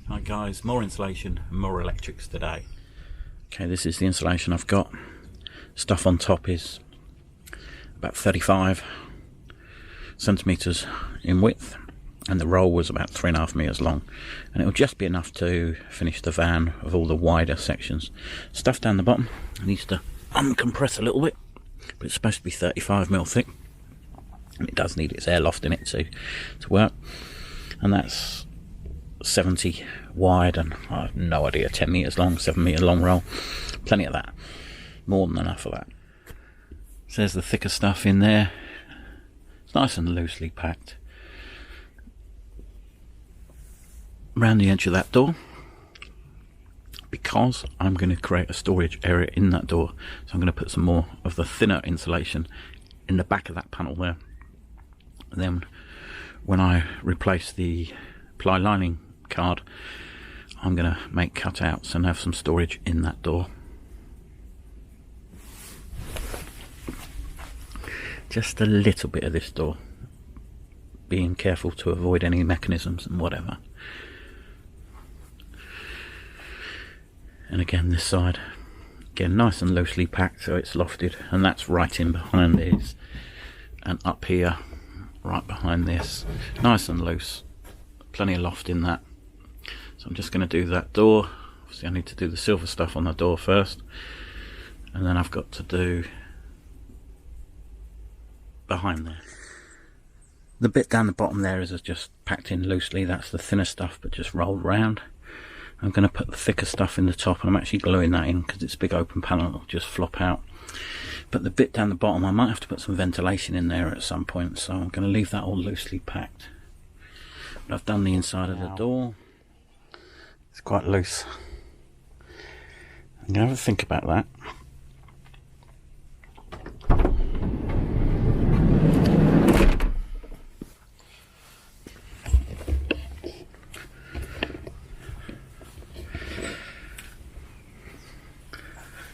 Hi guys, more insulation and more electrics today. Okay, this is the insulation I've got. Stuff on top is about 35 centimetres in width, and the roll was about 3.5 metres long, and it'll just be enough to finish the van of all the wider sections. Stuff down the bottom needs to uncompress a little bit, but it's supposed to be 35mm thick, and it does need its air loft in it to work, and that's 70 wide and I have no idea, 10 metres long, 7 metre long roll. Plenty of that, more than enough of that. So there's the thicker stuff in there. It's nice and loosely packed around the edge of that door, because I'm going to create a storage area in that door. So I'm going to put some more of the thinner insulation in the back of that panel there, and then when I replace the ply lining card, I'm going to make cutouts and have some storage in that door. Just a little bit of this door, being careful to avoid any mechanisms and whatever. And again, this side, again nice and loosely packed, so it's lofted, and that's right in behind these, and up here right behind this, nice and loose, plenty of loft in that. So I'm just going to do that door. Obviously I need to do the silver stuff on the door first, and then I've got to do behind there. The bit down the bottom there is just packed in loosely. That's the thinner stuff, but just rolled round. I'm going to put the thicker stuff in the top, and I'm actually gluing that in because it's a big open panel. It'll just flop out. But the bit down the bottom, I might have to put some ventilation in there at some point, so I'm going to leave that all loosely packed. But I've done the inside of the door. It's quite loose. I'm going to have a think about that.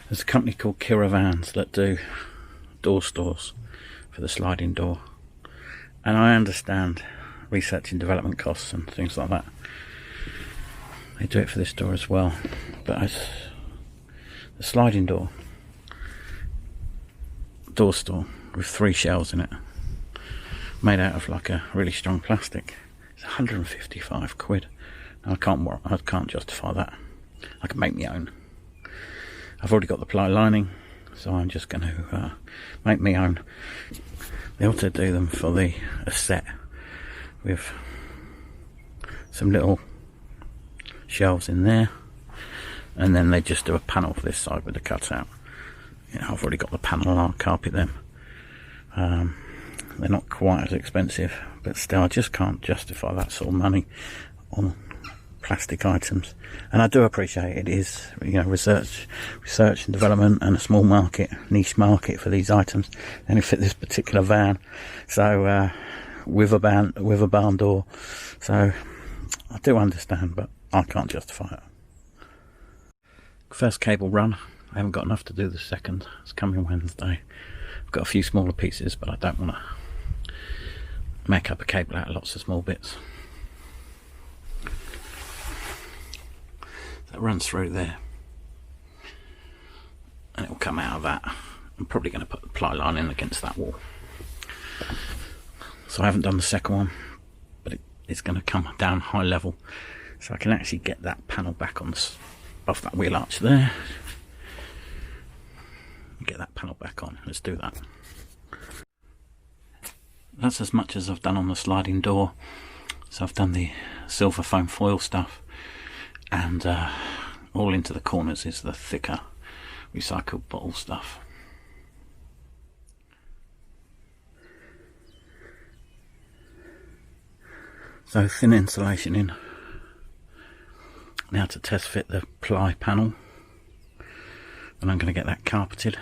There's a company called Kira Vans that do door stores for the sliding door, and I understand research and development costs and things like that. They do it for this door as well, but the sliding door store with 3 shelves in it, made out of like a really strong plastic. It's 155 quid. I can't justify that. I can make my own. I've already got the ply lining, so I'm just going to make my own. They also do them for a set with some little shelves in there, and then they just do a panel for this side with the cutout. I've already got the panel, I'll carpet them. They're not quite as expensive, but still I just can't justify that sort of money on plastic items. And I do appreciate it is, research and development, and a small market, niche market for these items. They only fit this particular van, so with a barn door. So I do understand, but I can't justify it. First cable run. I haven't got enough to do the second. It's coming Wednesday. I've got a few smaller pieces, but I don't want to make up a cable out of lots of small bits. That runs through there, and it will come out of that. I'm probably going to put the ply line in against that wall. So I haven't done the second one, but it's going to come down high level, so I can actually get that panel back on above that wheel arch there. Get that panel back on. Let's do that. That's as much as I've done on the sliding door. So I've done the silver foam foil stuff, and all into the corners is the thicker recycled bottle stuff. So thin insulation in. Now to test fit the ply panel, and I'm going to get that carpeted.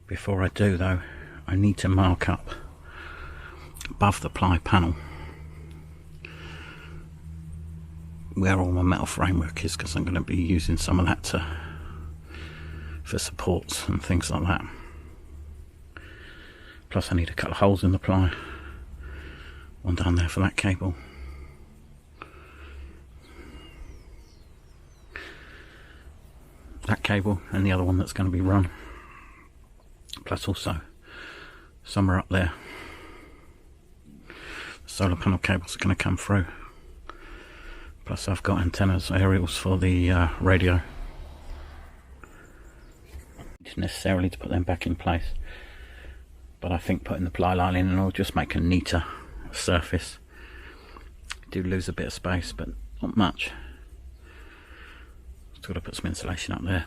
Before I do though, I need to mark up above the ply panel where all my metal framework is, because I'm going to be using some of that for supports and things like that. Plus I need a couple of holes in the ply, one down there for that cable, that cable and the other one that's going to be run, plus also somewhere up there the solar panel cables are going to come through, plus I've got antennas, aerials for the radio. Not necessarily to put them back in place, but I think putting the ply line in will just make a neater surface. Do lose a bit of space, but not much. Just got to put some insulation up there.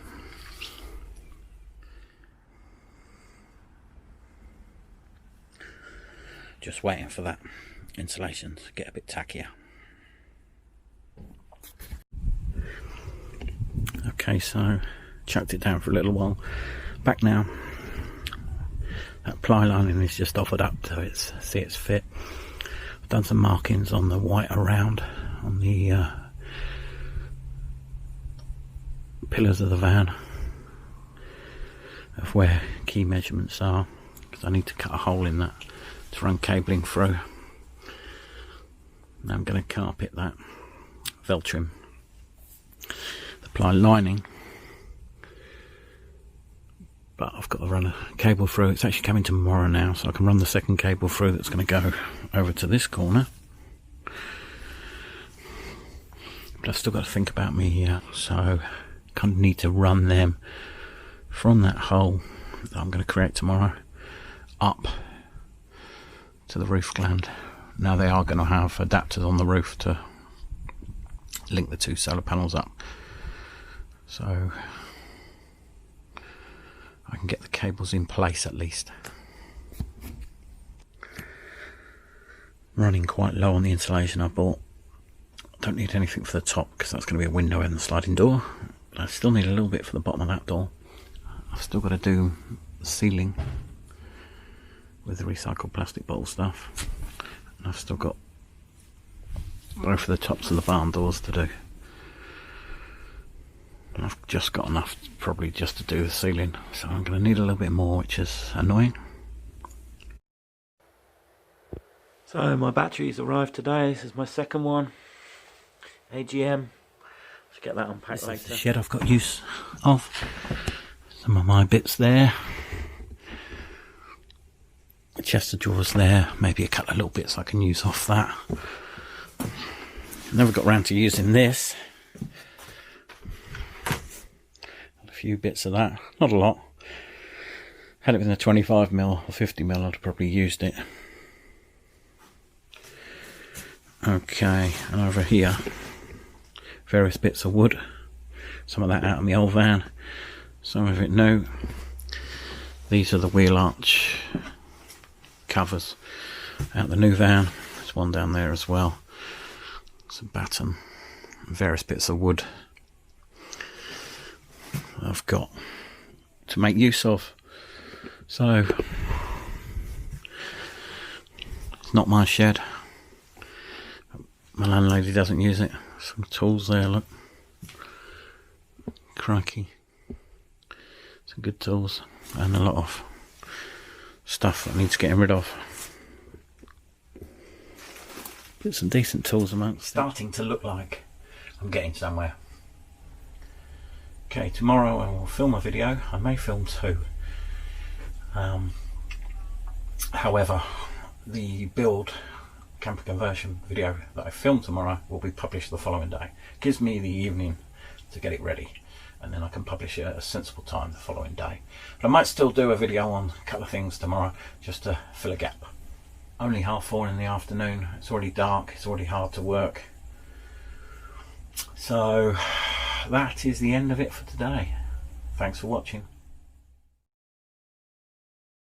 Just waiting for that insulation to get a bit tackier. Okay, so chucked it down for a little while. Back now. That ply lining is just offered up to see its fit. I've done some markings on the white around on the pillars of the van of where key measurements are, because I need to cut a hole in that to run cabling through. Now I'm going to carpet that Veltrim, the ply lining, but I've got to run a cable through. It's actually coming tomorrow now, so I can run the second cable through that's going to go over to this corner. But I've still got to think about me here, so kind of need to run them from that hole that I'm going to create tomorrow up to the roof gland. Now they are going to have adapters on the roof to link the two solar panels up, so I can get the cables in place at least. Running quite low on the insulation I bought. Don't need anything for the top because that's going to be a window and the sliding door, but I still need a little bit for the bottom of that door. I've still got to do the ceiling with the recycled plastic bottle stuff, and I've still got both of the tops of the barn doors to do. And I've just got enough probably just to do the ceiling, so I'm going to need a little bit more, which is annoying. So my batteries arrived today. This is my second one, AGM. Let's get that unpacked later. This is the shed I've got use of. Some of my bits there. A chest of drawers there. Maybe a couple of little bits I can use off that. Never got round to using this. A few bits of that, not a lot. Had it been a 25mm or 50mm, I'd probably used it. Okay, and over here, various bits of wood. Some of that out of my old van, some of it new. These are the wheel arch covers out the new van. There's one down there as well. Some batten, various bits of wood I've got to make use of. So it's not my shed. My landlady doesn't use it. Some tools there, look. Crikey. Some good tools and a lot of stuff that needs getting rid of. Put some decent tools amongst. Starting to look like I'm getting somewhere. Okay, tomorrow I will film a video. I may film two. However, the build camper conversion video that I film tomorrow will be published the following day. Gives me the evening to get it ready, and then I can publish it at a sensible time the following day. But I might still do a video on a couple of things tomorrow just to fill a gap. Only 4:30 in the afternoon. It's already dark. It's already hard to work. So that is the end of it for today. Thanks for watching.